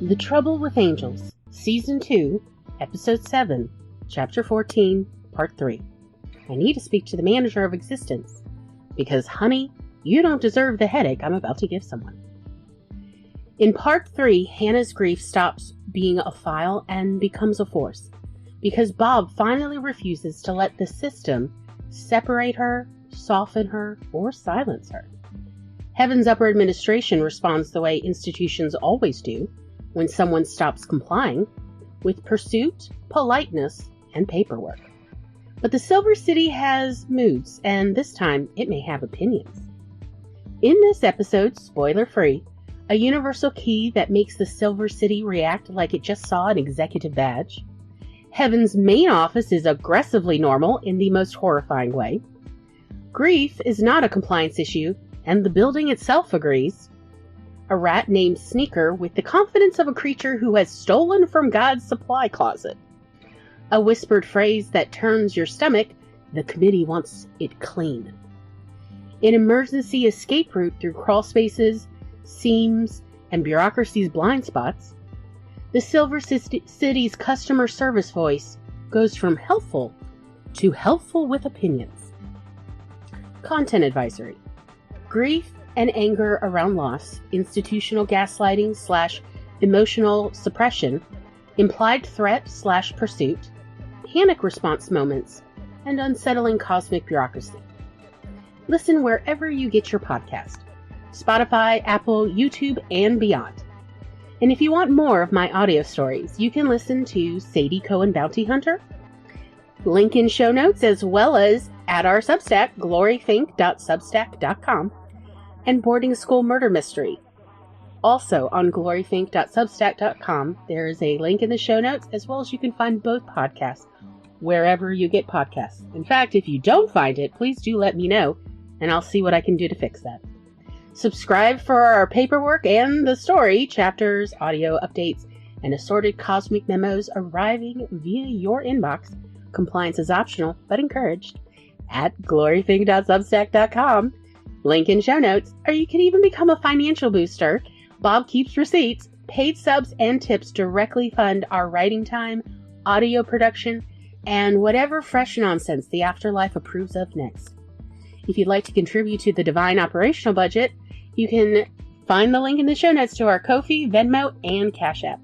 The Trouble with Angels, Season 2, Episode 7, Chapter 14, Part 3. I need to speak to the manager of existence, because, honey, you don't deserve the headache I'm about to give someone. In Part 3, Hannah's grief stops being a file and becomes a force, because Bob finally refuses to let the system separate her, soften her, or silence her. Heaven's upper administration responds the way institutions always do when someone stops complying, with pursuit, politeness, and paperwork. But the Silver City has moods, and this time it may have opinions. In this episode, spoiler-free, a universal key that makes the Silver City react like it just saw an executive badge. Heaven's main office is aggressively normal in the most horrifying way. Grief is not a compliance issue, and the building itself agrees. A rat named Sneaker with the confidence of a creature who has stolen from God's supply closet. A whispered phrase that turns your stomach, the committee wants it clean. An emergency escape route through crawl spaces, seams, and bureaucracy's blind spots. The Silver City's customer service voice goes from helpful to helpful with opinions. Content advisory. Grief and anger around loss, institutional gaslighting / emotional suppression, implied threat / pursuit, panic response moments, and unsettling cosmic bureaucracy. Listen wherever you get your podcast. Spotify, Apple, YouTube, and beyond. And if you want more of my audio stories, you can listen to Sadie Cohen Bounty Hunter, link in show notes, as well as at our Substack, glorythink.substack.com, and Boarding School Murder Mystery. Also on glorythink.substack.com, there is a link in the show notes, as well as you can find both podcasts wherever you get podcasts. In fact, if you don't find it, please do let me know, and I'll see what I can do to fix that. Subscribe for our paperwork and the story, chapters, audio updates, and assorted cosmic memos arriving via your inbox. Compliance is optional, but encouraged, at glorythink.substack.com. Link in show notes, or you can even become a financial booster. Bob keeps receipts. Paid subs and tips directly fund our writing time, audio production, and whatever fresh nonsense the afterlife approves of next. If you'd like to contribute to the divine operational budget, you can find the link in the show notes to our Ko-fi, Venmo, and Cash App.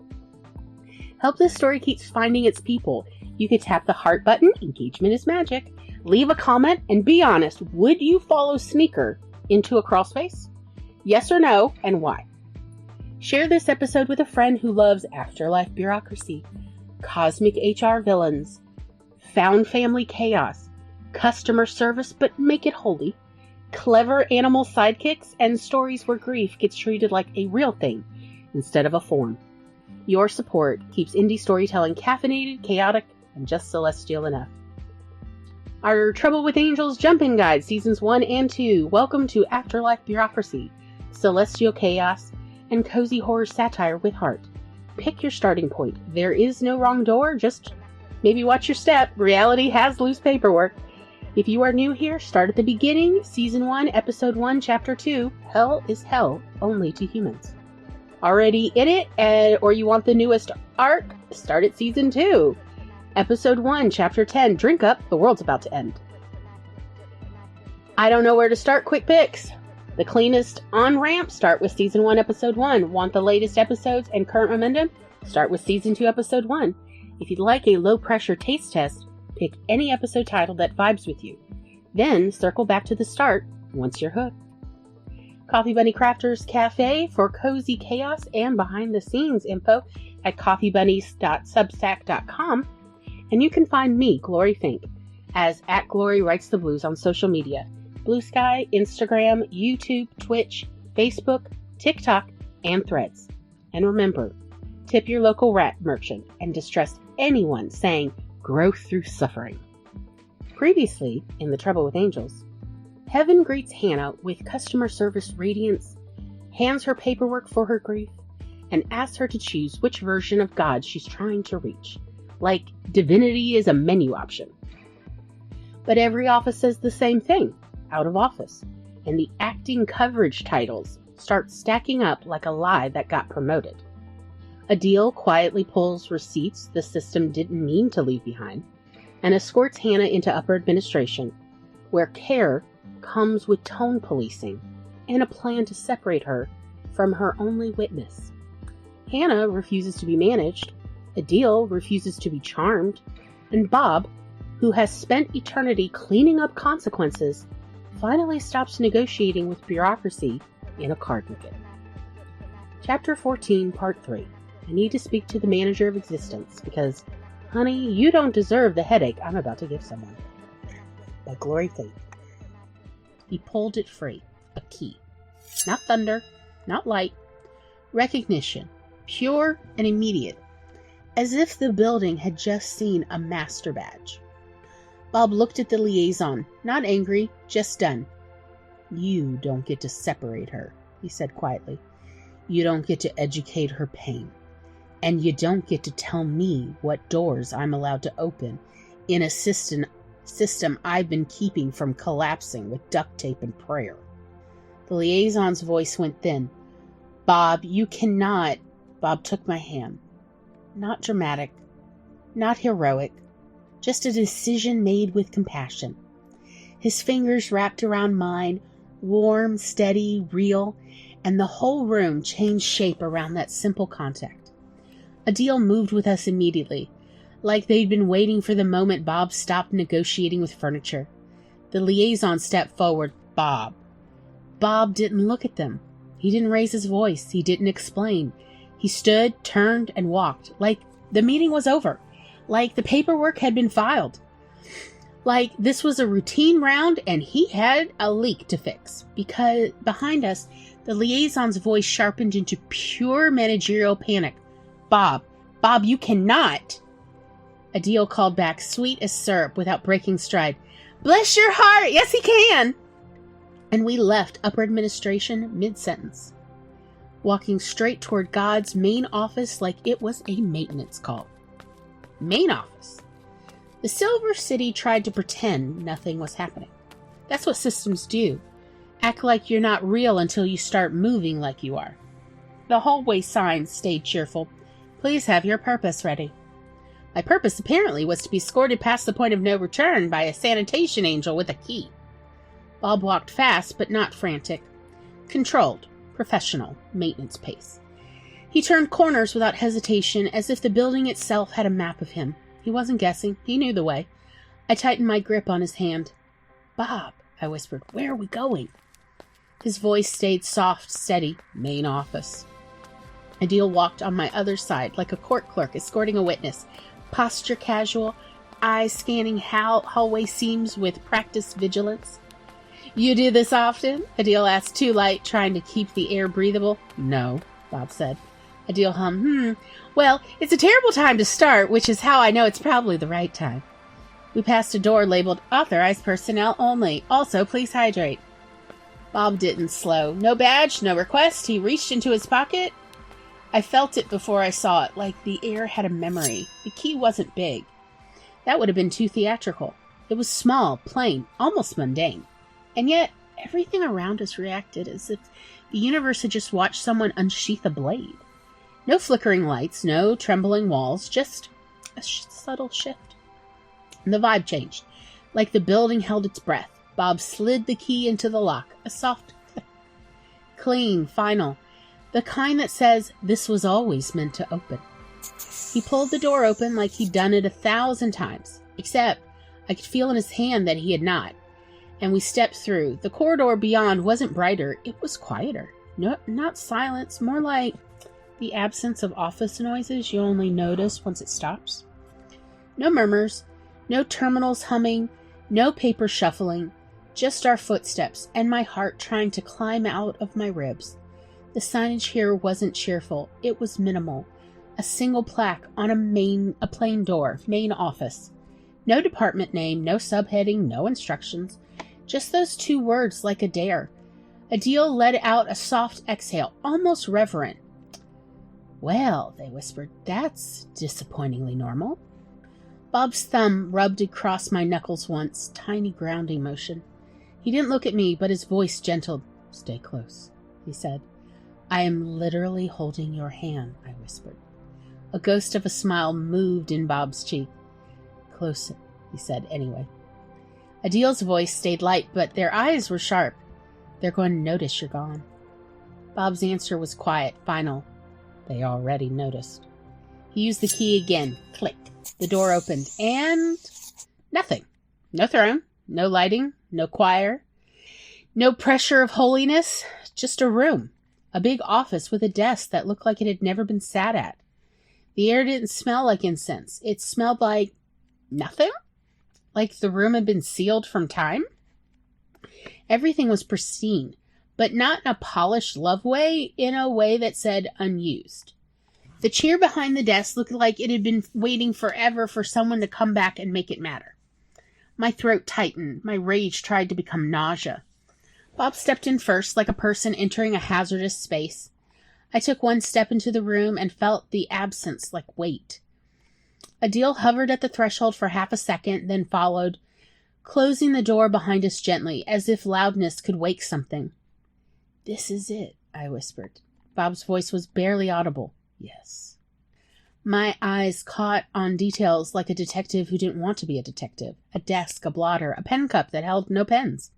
Help this story keeps finding its people. You could tap the heart button, engagement is magic, leave a comment, and be honest, would you follow Sneaker into a crawl space? Yes or no, and why? Share this episode with a friend who loves afterlife bureaucracy, cosmic HR villains, found family chaos, customer service but make it holy, clever animal sidekicks, and stories where grief gets treated like a real thing instead of a form. Your support keeps indie storytelling caffeinated, chaotic, and just celestial enough. Our Trouble with Angels Jump-In Guide, Seasons 1 and 2. Welcome to Afterlife Bureaucracy, Celestial Chaos, and Cozy Horror Satire with Heart. Pick your starting point. There is no wrong door, just maybe watch your step. Reality has loose paperwork. If you are new here, start at the beginning, Season 1, Episode 1, Chapter 2. Hell is hell, only to humans. Already in it, or you want the newest arc? Start at Season 2. Episode 1, Chapter 10, Drink Up, the World's About to End. I don't know where to start, quick picks. The cleanest on-ramp, start with Season 1, Episode 1. Want the latest episodes and current momentum? Start with Season 2, Episode 1. If you'd like a low-pressure taste test, pick any episode title that vibes with you. Then circle back to the start once you're hooked. Coffee Bunny Crafters Cafe for cozy chaos and behind-the-scenes info at coffeebunnies.substack.com. And you can find me, Glory Think, as @GloryWritesTheBlues on social media. Blue Sky, Instagram, YouTube, Twitch, Facebook, TikTok, and Threads. And remember, tip your local rat merchant and distrust anyone saying growth through suffering. Previously, in The Trouble with Angels, Heaven greets Hannah with customer service radiance, hands her paperwork for her grief, and asks her to choose which version of God she's trying to reach. Like divinity is a menu option. But every office says the same thing, out of office, and the acting coverage titles start stacking up like a lie that got promoted. Adil quietly pulls receipts the system didn't mean to leave behind and escorts Hannah into upper administration, where care comes with tone policing and a plan to separate her from her only witness. Hannah refuses to be managed, Adil refuses to be charmed, and Bob, who has spent eternity cleaning up consequences, finally stops negotiating with bureaucracy in a card market. Chapter 14, Part 3. I need to speak to the manager of existence because, honey, you don't deserve the headache I'm about to give someone. By Glory Faith. He pulled it free. A key. Not thunder, not light. Recognition. Pure and immediate. As if the building had just seen a master badge. Bob looked at the liaison, not angry, just done. You don't get to separate her, he said quietly. You don't get to educate her pain. And you don't get to tell me what doors I'm allowed to open in a system I've been keeping from collapsing with duct tape and prayer. The liaison's voice went thin. Bob, you cannot. Bob took my hand. Not dramatic, not heroic, just a decision made with compassion. His fingers wrapped around mine, warm, steady, real, and the whole room changed shape around that simple contact. Adil moved with us immediately, like they'd been waiting for the moment Bob stopped negotiating with furniture. The liaison stepped forward. Bob. Bob didn't look at them. He didn't raise his voice. He didn't explain. He stood, turned, and walked, like the meeting was over, like the paperwork had been filed, like this was a routine round and he had a leak to fix. Because behind us, the liaison's voice sharpened into pure managerial panic. Bob, you cannot. Adil called back, sweet as syrup without breaking stride. Bless your heart, yes he can. And we left upper administration mid-sentence, walking straight toward God's main office like it was a maintenance call. Main office. The Silver City tried to pretend nothing was happening. That's what systems do. Act like you're not real until you start moving like you are. The hallway signs stayed cheerful. Please have your purpose ready. My purpose apparently was to be escorted past the point of no return by a sanitation angel with a key. Bob walked fast, but not frantic. Controlled. Professional, maintenance pace. He turned corners without hesitation, as if the building itself had a map of him. He wasn't guessing. He knew the way. I tightened my grip on his hand. Bob, I whispered, where are we going? His voice stayed soft, steady. Main office. Adil walked on my other side, like a court clerk escorting a witness. Posture casual, eyes scanning hallway seams with practiced vigilance. You do this often? Adil asked, too light, trying to keep the air breathable. No, Bob said. Adil hummed, Well, it's a terrible time to start, which is how I know it's probably the right time. We passed a door labeled Authorized Personnel Only. Also, please hydrate. Bob didn't slow. No badge, no request. He reached into his pocket. I felt it before I saw it, like the air had a memory. The key wasn't big. That would have been too theatrical. It was small, plain, almost mundane. And yet, everything around us reacted as if the universe had just watched someone unsheath a blade. No flickering lights, no trembling walls, just a subtle shift. And the vibe changed, like the building held its breath. Bob slid the key into the lock, a soft click. Clean, final, the kind that says, this was always meant to open. He pulled the door open like he'd done it 1,000 times, except I could feel in his hand that he had not. And we stepped through. The corridor beyond wasn't brighter, it was quieter. No, not silence, more like the absence of office noises you only notice once it stops. No murmurs, no terminals humming, no paper shuffling, just our footsteps and my heart trying to climb out of my ribs. The signage here wasn't cheerful, it was minimal. A single plaque on a plain door, main office. No department name, no subheading, no instructions. Just those 2 words like a dare. Adil let out a soft exhale, almost reverent. Well, they whispered, that's disappointingly normal. Bob's thumb rubbed across my knuckles once, tiny grounding motion. He didn't look at me, but his voice gentled. Stay close, he said. I am literally holding your hand, I whispered. A ghost of a smile moved in Bob's cheek. Close, he said anyway. Adil's voice stayed light, but their eyes were sharp. They're going to notice you're gone. Bob's answer was quiet, final. They already noticed. He used the key again. Click. The door opened, and nothing. No throne, no lighting, no choir, no pressure of holiness, just a room. A big office with a desk that looked like it had never been sat at. The air didn't smell like incense. It smelled like nothing? Like the room had been sealed from time? Everything was pristine, but not in a polished love way, in a way that said unused. The chair behind the desk looked like it had been waiting forever for someone to come back and make it matter. My throat tightened. My rage tried to become nausea. Bob stepped in first, like a person entering a hazardous space. I took one step into the room and felt the absence like weight. Adil hovered at the threshold for half a second, then followed, closing the door behind us gently, as if loudness could wake something. "This is it," I whispered. Bob's voice was barely audible. "Yes." My eyes caught on details like a detective who didn't want to be a detective. A desk, a blotter, a pen cup that held no pens.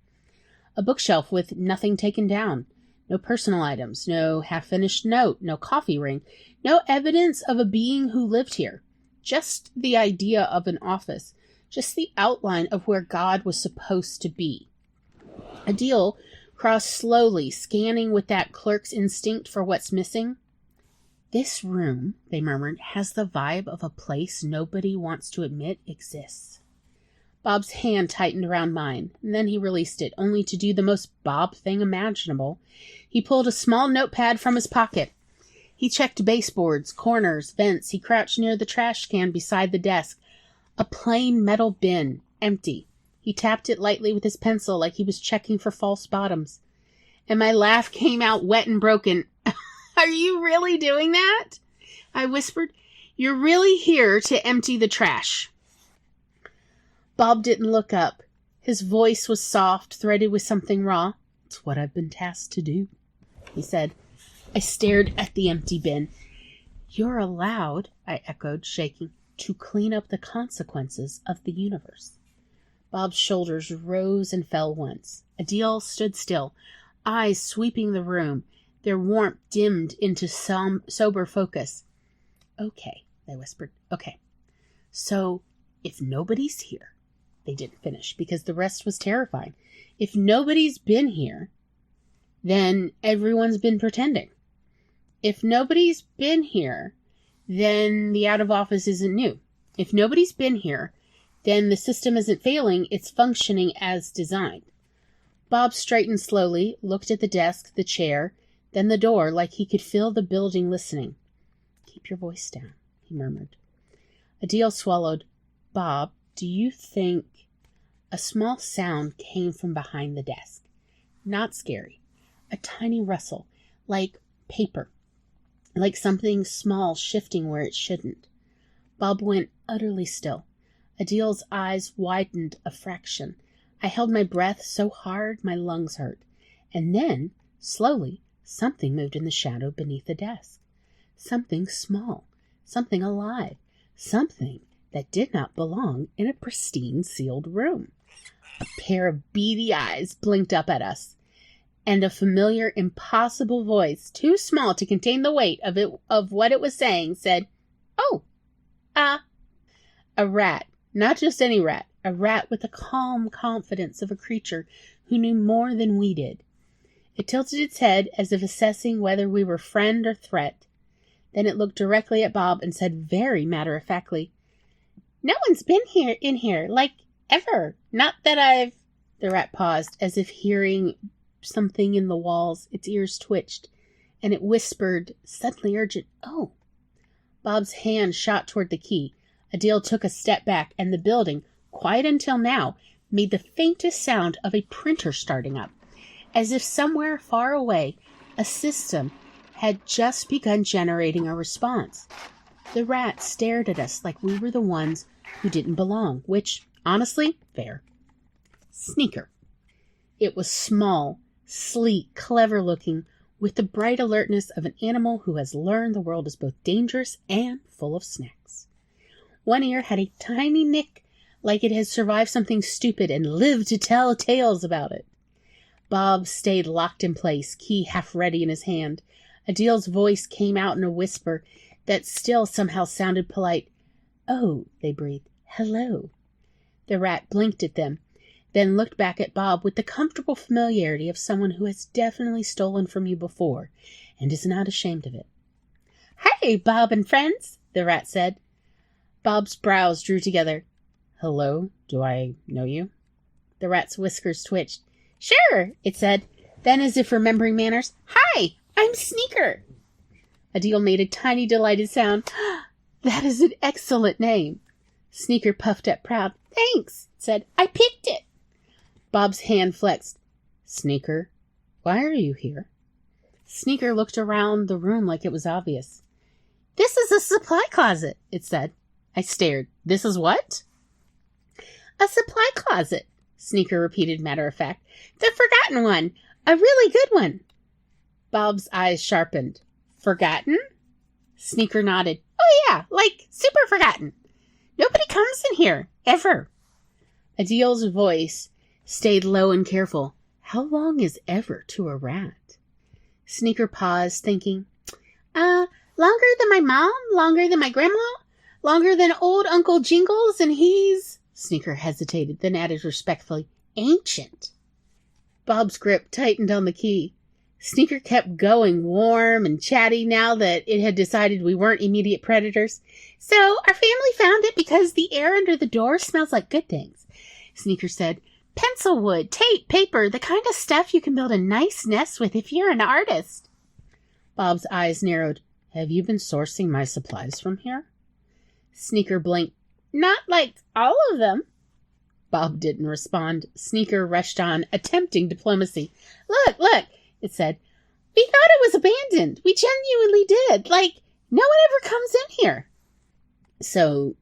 A bookshelf with nothing taken down. No personal items, no half-finished note, no coffee ring, no evidence of a being who lived here. Just the idea of an office. Just the outline of where God was supposed to be. Adil crossed slowly, scanning with that clerk's instinct for what's missing. "This room," they murmured, "has the vibe of a place nobody wants to admit exists." Bob's hand tightened around mine, and then he released it, only to do the most Bob thing imaginable. He pulled a small notepad from his pocket. He checked baseboards, corners, vents. He crouched near the trash can beside the desk. A plain metal bin, empty. He tapped it lightly with his pencil like he was checking for false bottoms. And my laugh came out wet and broken. "Are you really doing that?" I whispered. "You're really here to empty the trash." Bob didn't look up. His voice was soft, threaded with something raw. "It's what I've been tasked to do," he said. I stared at the empty bin. "You're allowed," I echoed, shaking, "to clean up the consequences of the universe." Bob's shoulders rose and fell once. Adil stood still, eyes sweeping the room, their warmth dimmed into sober focus. "Okay," they whispered. "Okay. So, if nobody's here," they didn't finish because the rest was terrifying. "If nobody's been here, then everyone's been pretending. If nobody's been here, then the out of office isn't new. If nobody's been here, then the system isn't failing, it's functioning as designed." Bob straightened slowly, looked at the desk, the chair, then the door, like he could feel the building listening. "Keep your voice down," he murmured. Adil swallowed. "Bob, do you think—" A small sound came from behind the desk. Not scary. A tiny rustle, like paper. Like something small shifting where it shouldn't. Bob went utterly still. Adil's eyes widened a fraction. I held my breath so hard my lungs hurt. And then, slowly, something moved in the shadow beneath the desk. Something small. Something alive. Something that did not belong in a pristine sealed room. A pair of beady eyes blinked up at us. And a familiar, impossible voice, too small to contain the weight of what it was saying, said, "Oh, A rat, not just any rat, a rat with the calm confidence of a creature who knew more than we did. It tilted its head as if assessing whether we were friend or threat. Then it looked directly at Bob and said very matter-of-factly, "No one's been in here, like, ever. Not that I've—" The rat paused, as if hearing something in the walls. Its ears twitched, and it whispered, suddenly urgent, "Oh." Bob's hand shot toward the key. Adil took a step back, and the building, quiet until now, made the faintest sound of a printer starting up, as if somewhere far away a system had just begun generating a response. The rat stared at us like we were the ones who didn't belong, which, honestly, fair. Sneaker. It was small, sleek, clever-looking, with the bright alertness of an animal who has learned the world is both dangerous and full of snacks. One ear had a tiny nick, like it had survived something stupid and lived to tell tales about it. Bob stayed locked in place, key half ready in his hand. Adil's voice came out in a whisper that still somehow sounded polite. "Oh," they breathed. "Hello." The rat blinked at them, then looked back at Bob with the comfortable familiarity of someone who has definitely stolen from you before and is not ashamed of it. "Hey, Bob and friends," the rat said. Bob's brows drew together. "Hello, do I know you?" The rat's whiskers twitched. "Sure," it said. Then, as if remembering manners, "Hi, I'm Sneaker." Adil made a tiny delighted sound. "That is an excellent name." Sneaker puffed up proud. "Thanks," it said. "I picked it." Bob's hand flexed. "Sneaker, why are you here?" Sneaker looked around the room like it was obvious. "This is a supply closet," it said. I stared. "This is what?" "A supply closet," Sneaker repeated matter of fact. "The forgotten one. A really good one." Bob's eyes sharpened. "Forgotten?" Sneaker nodded. "Oh yeah, like super forgotten. Nobody comes in here, ever." Adil's voice stayed low and careful. How long is ever to a rat? Sneaker paused, thinking, longer than my mom, longer than my grandma, longer than old Uncle Jingles, and he's... Sneaker hesitated, then added respectfully, "ancient." Bob's grip tightened on the key. Sneaker kept going, warm and chatty now that it had decided we weren't immediate predators. "So, our family found it because the air under the door smells like good things," Sneaker said. "Pencil wood, tape, paper, the kind of stuff you can build a nice nest with if you're an artist." Bob's eyes narrowed. "Have you been sourcing my supplies from here?" Sneaker blinked. "Not like all of them." Bob didn't respond. Sneaker rushed on, attempting diplomacy. Look, it said. "We thought it was abandoned. We genuinely did. Like, no one ever comes in here." So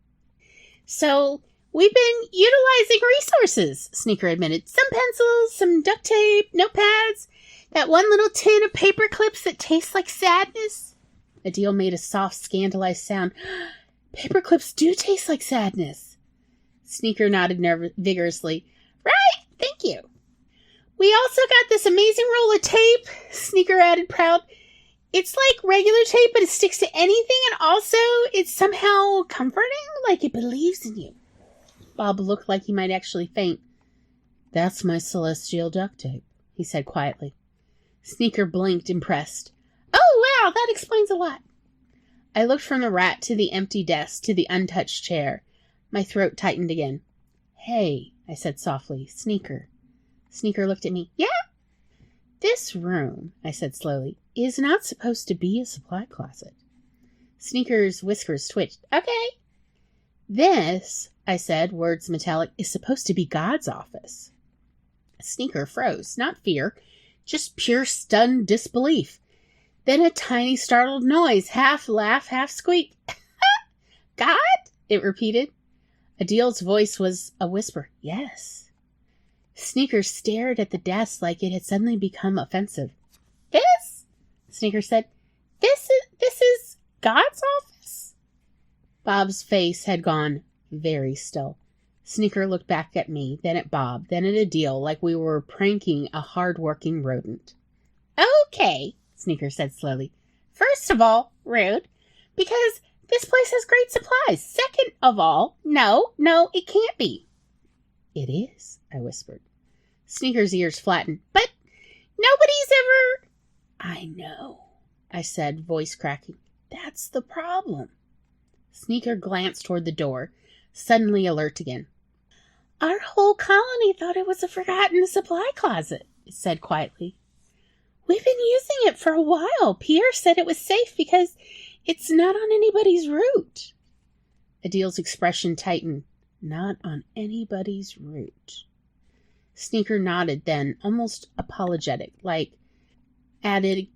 we've been utilizing resources," Sneaker admitted. "Some pencils, some duct tape, notepads, that one little tin of paper clips that tastes like sadness." Adil made a soft, scandalized sound. "Paper clips do taste like sadness." Sneaker nodded vigorously. "Right, thank you." "We also got this amazing roll of tape," Sneaker added proud. "It's like regular tape, but it sticks to anything, and also it's somehow comforting, like it believes in you." Bob looked like he might actually faint. "That's my celestial duct tape," he said quietly. Sneaker blinked, impressed. "Oh, wow, that explains a lot." I looked from the rat to the empty desk to the untouched chair. My throat tightened again. "Hey," I said softly. "Sneaker." Sneaker looked at me. "Yeah?" "This room," I said slowly, "is not supposed to be a supply closet." Sneaker's whiskers twitched. "Okay." "This," I said, words metallic, "is supposed to be God's office." Sneaker froze, not fear, just pure stunned disbelief. Then a tiny startled noise, half laugh, half squeak. "God?" it repeated. Adil's voice was a whisper. "Yes." Sneaker stared at the desk like it had suddenly become offensive. "This?" Sneaker said. This is God's office?" Bob's face had gone very still. Sneaker looked back at me, then at Bob, then at Adil, like we were pranking a hard-working rodent. "Okay," Sneaker said slowly. "First of all, rude, because this place has great supplies. Second of all, no, it can't be." "It is," I whispered. Sneaker's ears flattened. "But nobody's ever—" "I know," I said, voice cracking. "That's the problem." Sneaker glanced toward the door, suddenly alert again. "Our whole colony thought it was a forgotten supply closet," it said quietly. "We've been using it for a while. Pierre said it was safe because it's not on anybody's route." Adil's expression tightened. "Not on anybody's route." Sneaker nodded then, almost apologetic, added,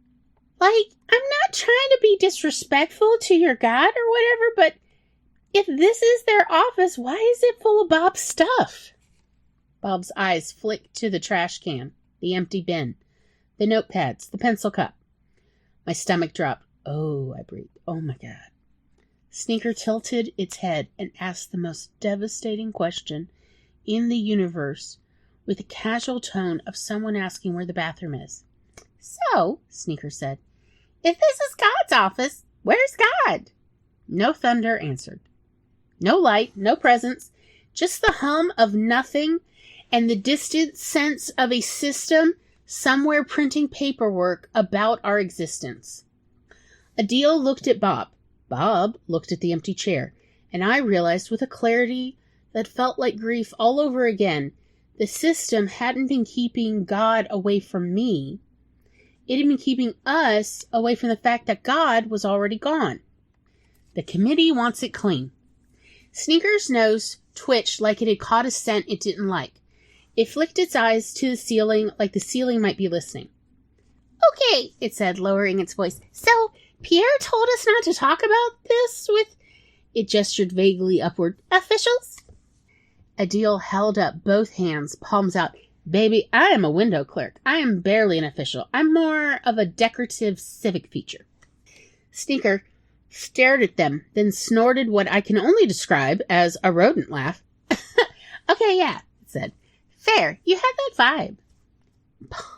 "I'm not trying to be disrespectful to your God or whatever, but if this is their office, why is it full of Bob's stuff?" Bob's eyes flicked to the trash can, the empty bin, the notepads, the pencil cup. My stomach dropped. Oh, I breathed. Oh my God. Sneaker tilted its head and asked the most devastating question in the universe with the casual tone of someone asking where the bathroom is. So, Sneaker said, if this is God's office, where's God? No thunder answered. No light, no presence, just the hum of nothing and the distant sense of a system somewhere printing paperwork about our existence. Adil looked at Bob. Bob looked at the empty chair, and I realized with a clarity that felt like grief all over again, the system hadn't been keeping God away from me. It had been keeping us away from the fact that God was already gone. The committee wants it clean. Sneaker's nose twitched like it had caught a scent it didn't like. It flicked its eyes to the ceiling like the ceiling might be listening. Okay, it said, lowering its voice. So, Pierre told us not to talk about this with, it gestured vaguely upward, officials? Adil held up both hands, palms out. Baby, I am a window clerk. I am barely an official. I'm more of a decorative civic feature. Sneaker stared at them, then snorted what I can only describe as a rodent laugh. Okay, yeah, it said. Fair, you had that vibe.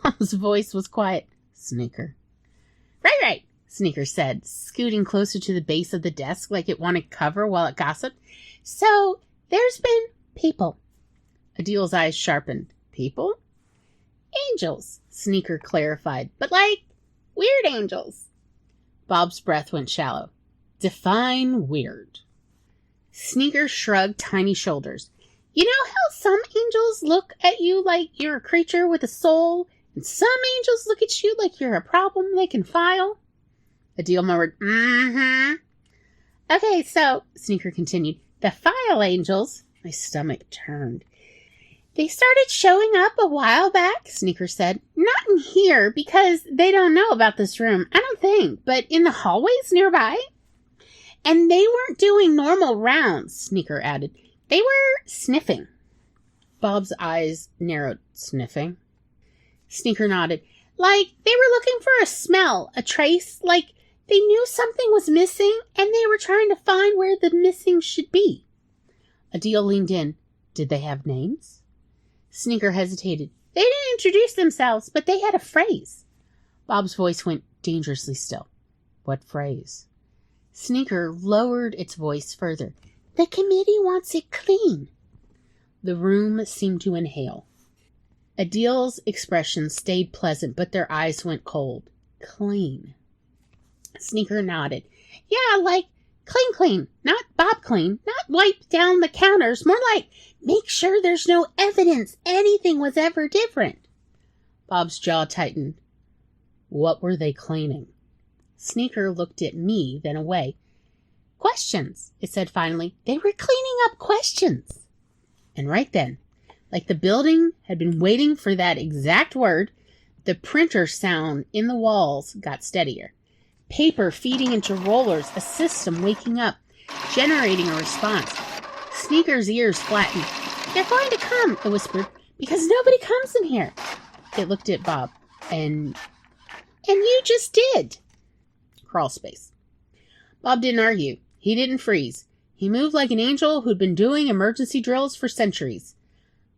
Bob's voice was quiet. Sneaker. Right, Sneaker said, scooting closer to the base of the desk like it wanted cover while it gossiped. So, there's been people. Adil's eyes sharpened. People? Angels, Sneaker clarified, but like weird angels. Bob's breath went shallow. Define weird. Sneaker shrugged tiny shoulders. You know how some angels look at you like you're a creature with a soul, and some angels look at you like you're a problem they can file? Adil murmured, mm-hmm. Okay, so, Sneaker continued, the file angels, my stomach turned. They started showing up a while back, Sneaker said. Not in here, because they don't know about this room, I don't think, but in the hallways nearby. And they weren't doing normal rounds, Sneaker added. They were sniffing. Bob's eyes narrowed. Sniffing? Sneaker nodded. Like, they were looking for a smell, a trace, like they knew something was missing, and they were trying to find where the missing should be. Adil leaned in. Did they have names? Sneaker hesitated. They didn't introduce themselves, but they had a phrase. Bob's voice went dangerously still. What phrase? Sneaker lowered its voice further. The committee wants it clean. The room seemed to inhale. Adil's expression stayed pleasant, but their eyes went cold. Clean. Sneaker nodded. Yeah, like clean. Not Bob clean. Not wipe down the counters. More like make sure there's no evidence anything was ever different. Bob's jaw tightened. What were they cleaning? Sneaker looked at me, then away. Questions, it said finally. They were cleaning up questions. And right then, like the building had been waiting for that exact word, the printer sound in the walls got steadier. Paper feeding into rollers, a system waking up, generating a response. Sneaker's ears flattened. They're going to come, it whispered, because nobody comes in here. It looked at Bob. And you just did. Crawl space. Bob didn't argue. He didn't freeze. He moved like an angel who'd been doing emergency drills for centuries.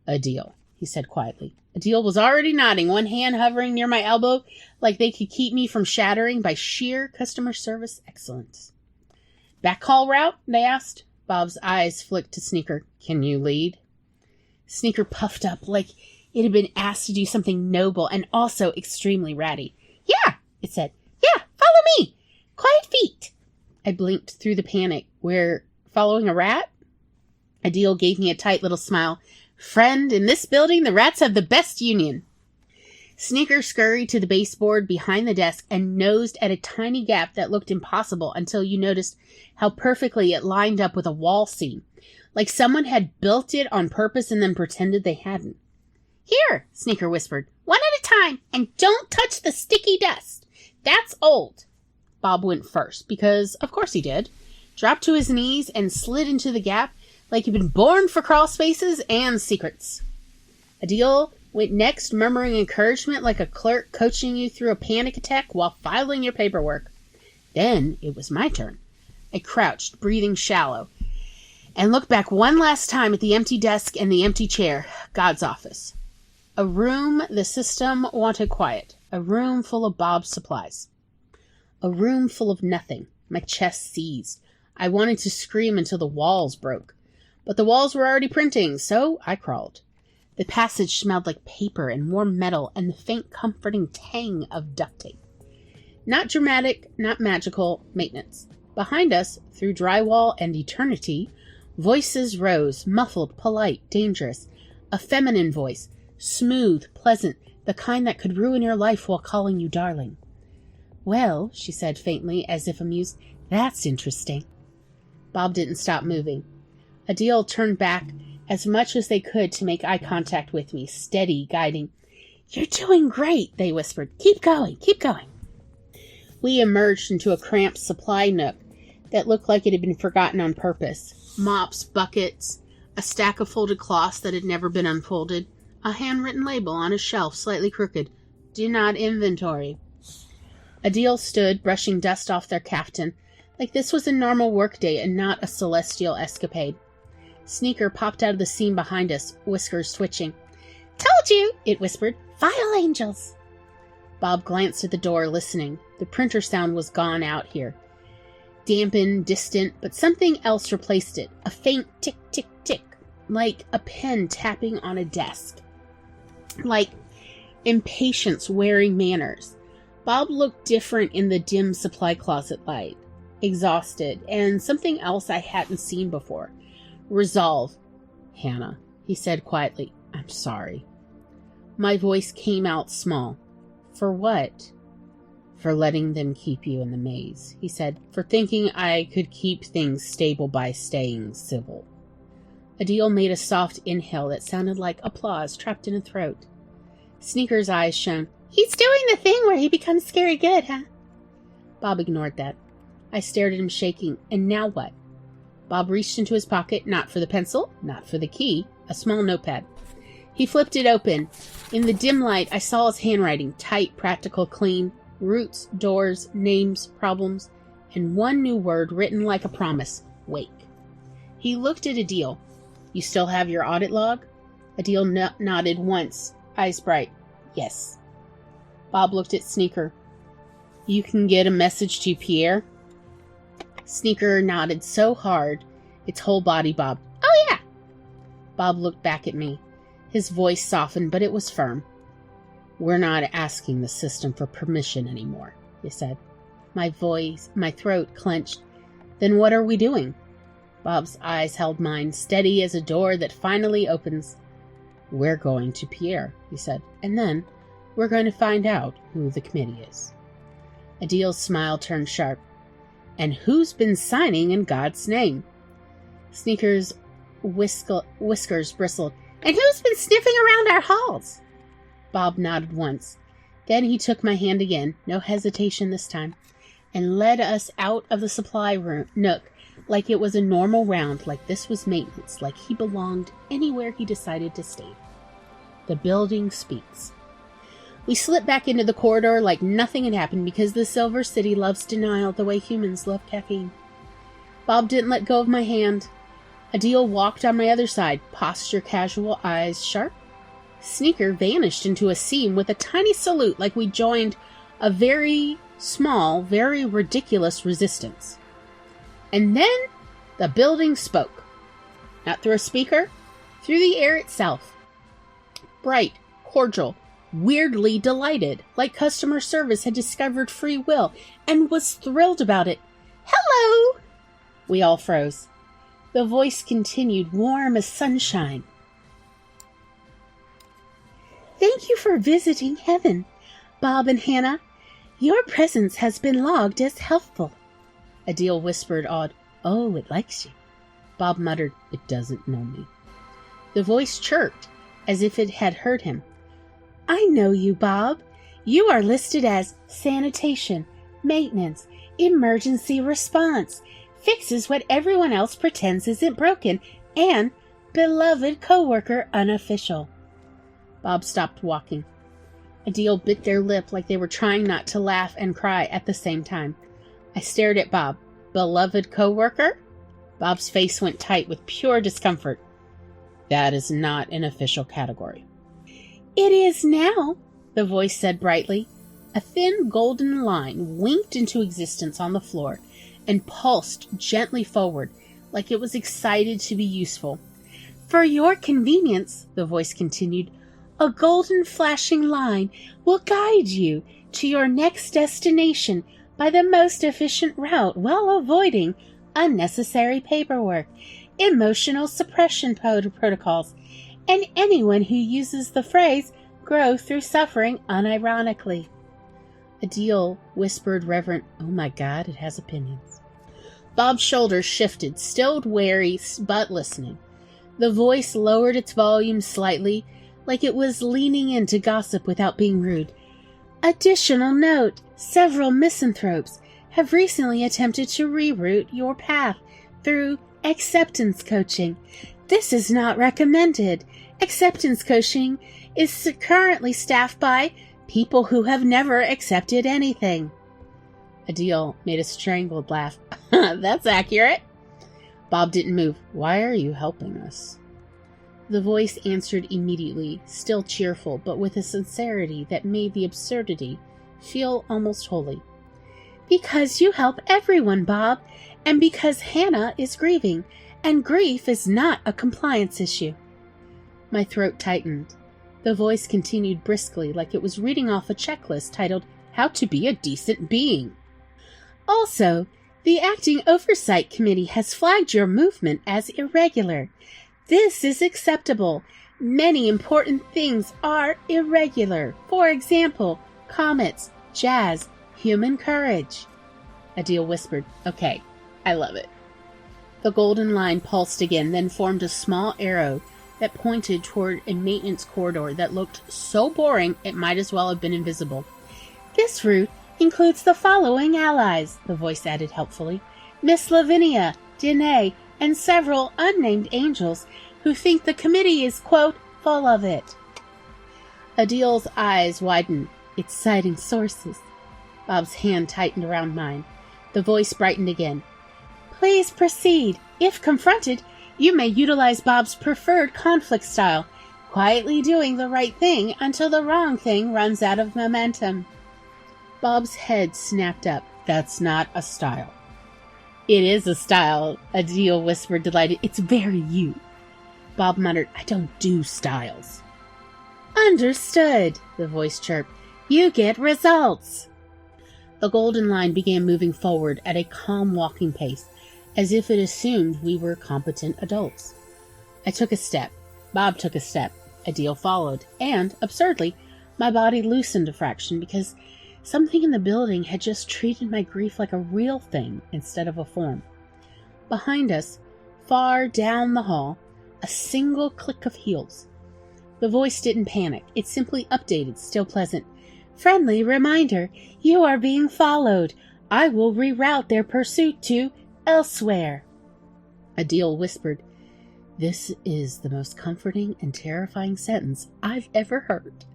Adil, he said quietly. Adil was already nodding, one hand hovering near my elbow like they could keep me from shattering by sheer customer service excellence. Back call route? They asked. Bob's eyes flicked to Sneaker. Can you lead? Sneaker puffed up like it had been asked to do something noble and also extremely ratty. Yeah, it said. Yeah, follow me. Quiet feet. I blinked through the panic. We're following a rat? Adil gave me a tight little smile. Friend, in this building, the rats have the best union. Sneaker scurried to the baseboard behind the desk and nosed at a tiny gap that looked impossible until you noticed how perfectly it lined up with a wall seam, like someone had built it on purpose and then pretended they hadn't. Here, Sneaker whispered, one at a time, and don't touch the sticky dust. That's old. Bob went first, because of course he did, dropped to his knees and slid into the gap like he'd been born for crawl spaces and secrets. Adil went next, murmuring encouragement like a clerk coaching you through a panic attack while filing your paperwork. Then it was my turn. I crouched, breathing shallow, and looked back one last time at the empty desk and the empty chair. God's office. A room the system wanted quiet. A room full of Bob's supplies. A room full of nothing. My chest seized. I wanted to scream until the walls broke. But the walls were already printing, so I crawled. The passage smelled like paper and warm metal and the faint comforting tang of duct tape. Not dramatic, not magical, maintenance. Behind us, through drywall and eternity, voices rose, muffled, polite, dangerous. A feminine voice, smooth, pleasant, the kind that could ruin your life while calling you darling. Well, she said faintly, as if amused, that's interesting. Bob didn't stop moving. Adil turned back as much as they could to make eye contact with me, steady, guiding. You're doing great, they whispered. Keep going, keep going. We emerged into a cramped supply nook that looked like it had been forgotten on purpose. Mops, buckets, a stack of folded cloths that had never been unfolded, a handwritten label on a shelf slightly crooked. Do not inventory. Adil stood, brushing dust off their caftan, like this was a normal workday and not a celestial escapade. Sneaker popped out of the seam behind us, whiskers twitching. Told you, it whispered. File angels. Bob glanced at the door, listening. The printer sound was gone out here. Dampened, distant, but something else replaced it. A faint tick, tick, tick, like a pen tapping on a desk. Like impatience wearing manners. Bob looked different in the dim supply closet light. Exhausted, and something else I hadn't seen before. Resolve. Hannah, he said quietly, I'm sorry. My voice came out small. For what? For letting them keep you in the maze, he said. For thinking I could keep things stable by staying civil. Adil made a soft inhale that sounded like applause trapped in a throat. Sneaker's eyes shone. He's doing the thing where he becomes scary good, huh? Bob ignored that. I stared at him shaking. And now what? Bob reached into his pocket, not for the pencil, not for the key, a small notepad. He flipped it open. In the dim light, I saw his handwriting, tight, practical, clean. Roots, doors, names, problems, and one new word written like a promise. Wake. He looked at Adil. You still have your audit log? Adil nodded once, eyes bright. Yes. Bob looked at Sneaker. You can get a message to Pierre? Sneaker nodded so hard, its whole body bobbed. Oh, yeah. Bob looked back at me. His voice softened, but it was firm. We're not asking the system for permission anymore, he said. My throat clenched. Then what are we doing? Bob's eyes held mine, steady as a door that finally opens. We're going to Pierre, he said, and then we're going to find out who the committee is. Adil's smile turned sharp. And who's been signing in God's name? Sneaker's whiskers bristled. And who's been sniffing around our halls? Bob nodded once. Then he took my hand again, no hesitation this time, and led us out of the supply room nook like it was a normal round, like this was maintenance, like he belonged anywhere he decided to stay. The building speaks. We slipped back into the corridor like nothing had happened because the Silver City loves denial the way humans love caffeine. Bob didn't let go of my hand. Adil walked on my other side, posture casual, eyes sharp. Sneaker vanished into a seam with a tiny salute like we joined a very small, very ridiculous resistance. And then the building spoke. Not through a speaker, through the air itself. Bright, cordial, weirdly delighted, like customer service had discovered free will and was thrilled about it. Hello! We all froze. The voice continued, warm as sunshine. Thank you for visiting heaven, Bob and Hannah. Your presence has been logged as helpful. Adil whispered awed, Oh, it likes you. Bob muttered, It doesn't know me. The voice chirped, as if it had heard him. I know you, Bob. You are listed as sanitation, maintenance, emergency response, fixes what everyone else pretends isn't broken, and beloved coworker unofficial. Bob stopped walking. Adil bit their lip like they were trying not to laugh and cry at the same time. I stared at Bob. Beloved co-worker? Bob's face went tight with pure discomfort. That is not an official category. It is now, the voice said brightly. A thin golden line winked into existence on the floor and pulsed gently forward like it was excited to be useful. For your convenience, the voice continued, a golden flashing line will guide you to your next destination by the most efficient route while avoiding unnecessary paperwork, emotional suppression protocols, and anyone who uses the phrase grow through suffering unironically. Adil whispered reverent, oh my God, it has opinions. Bob's shoulders shifted, still wary but listening. The voice lowered its volume slightly, like it was leaning in to gossip without being rude. Additional note, several misanthropes have recently attempted to reroute your path through acceptance coaching. This is not recommended. Acceptance coaching is currently staffed by people who have never accepted anything. Adil made a strangled laugh. That's accurate. Bob didn't move. Why are you helping us? The voice answered immediately, still cheerful, but with a sincerity that made the absurdity feel almost holy. Because you help everyone, Bob, and because Hannah is grieving, and grief is not a compliance issue. My throat tightened. The voice continued briskly, like it was reading off a checklist titled, How to Be a Decent Being. Also, the Acting Oversight Committee has flagged your movement as irregular. This is acceptable. Many important things are irregular. For example, comets, jazz, human courage. Adil whispered, Okay, I love it. The golden line pulsed again, then formed a small arrow that pointed toward a maintenance corridor that looked so boring it might as well have been invisible. This route includes the following allies, the voice added helpfully. Miss Lavinia, Danae, and several unnamed angels who think the committee is, quote, full of it. Adil's eyes widened. It's citing sources. Bob's hand tightened around mine. The voice brightened again. Please proceed. If confronted, you may utilize Bob's preferred conflict style, quietly doing the right thing until the wrong thing runs out of momentum. Bob's head snapped up. That's not a style. It is a style, Adil whispered, delighted. It's very you. Bob muttered, I don't do styles. Understood, the voice chirped. You get results. The golden line began moving forward at a calm walking pace, as if it assumed we were competent adults. I took a step. Bob took a step. Adil followed, and, absurdly, my body loosened a fraction because something in the building had just treated my grief like a real thing instead of a form. Behind us, far down the hall, a single click of heels. The voice didn't panic. It simply updated, still pleasant. Friendly reminder, you are being followed. I will reroute their pursuit to elsewhere. Adil whispered, This is the most comforting and terrifying sentence I've ever heard.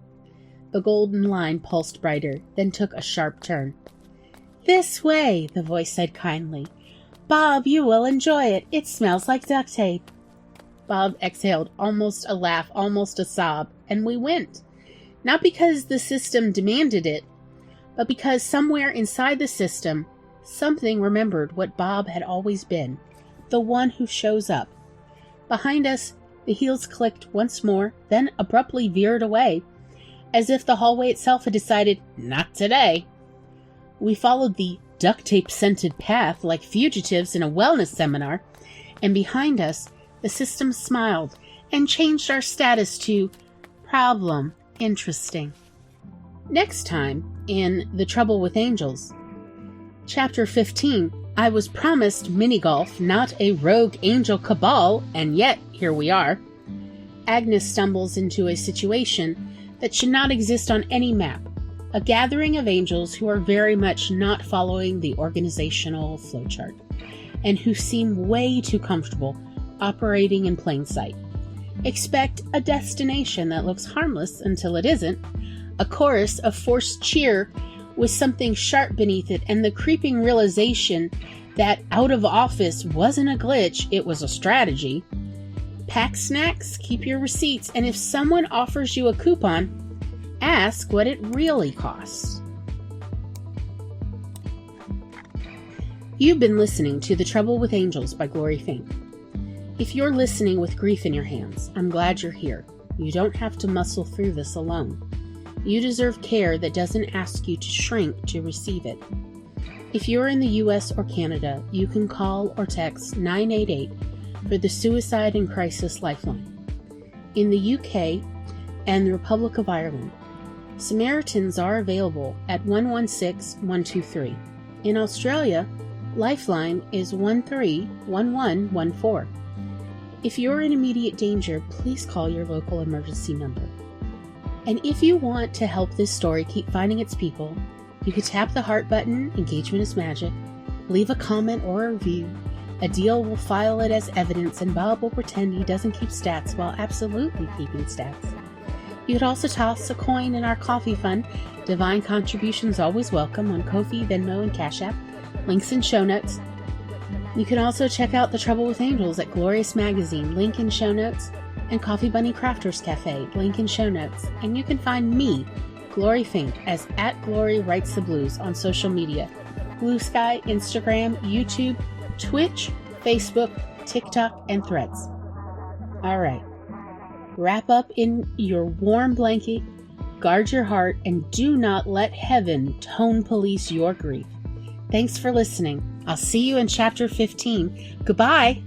The golden line pulsed brighter, then took a sharp turn. This way, the voice said kindly. Bob, you will enjoy it. It smells like duct tape. Bob exhaled, almost a laugh, almost a sob, and we went. Not because the system demanded it, but because somewhere inside the system, something remembered what Bob had always been, the one who shows up. Behind us, the heels clicked once more, then abruptly veered away, as if the hallway itself had decided, not today. We followed the duct tape-scented path like fugitives in a wellness seminar, and behind us, the system smiled and changed our status to problem interesting. Next time, in The Trouble with Angels, Chapter 15, I was promised mini-golf, not a rogue angel cabal, and yet here we are. Agnes stumbles into a situation that should not exist on any map. A gathering of angels who are very much not following the organizational flowchart, and who seem way too comfortable operating in plain sight. Expect a destination that looks harmless until it isn't, a chorus of forced cheer with something sharp beneath it, and the creeping realization that out of office wasn't a glitch, it was a strategy. Pack snacks, keep your receipts, and if someone offers you a coupon, ask what it really costs. You've been listening to The Trouble with Angels by Glory Fink. If you're listening with grief in your hands, I'm glad you're here. You don't have to muscle through this alone. You deserve care that doesn't ask you to shrink to receive it. If you're in the US or Canada, you can call or text 988 for the Suicide and Crisis Lifeline. In the UK and the Republic of Ireland, Samaritans are available at 116-123. In Australia, Lifeline is 131114. If you're in immediate danger, please call your local emergency number. And if you want to help this story keep finding its people, you can tap the heart button, engagement is magic, leave a comment or a review. Adil will file it as evidence, and Bob will pretend he doesn't keep stats while absolutely keeping stats. You could also toss a coin in our coffee fund. Divine contributions always welcome on Ko-fi, Venmo, and Cash App. Links in show notes. You can also check out The Trouble with Angels at Glorious Magazine, link in show notes, and Coffee Bunny Crafters Cafe, link in show notes. And you can find me, Glory Fink, as @GloryWritesTheBlues on social media. Blue Sky, Instagram, YouTube, Twitch, Facebook, TikTok, and Threads. Alright. Wrap up in your warm blanket, guard your heart, and do not let heaven tone police your grief. Thanks for listening. I'll see you in chapter 15. Goodbye!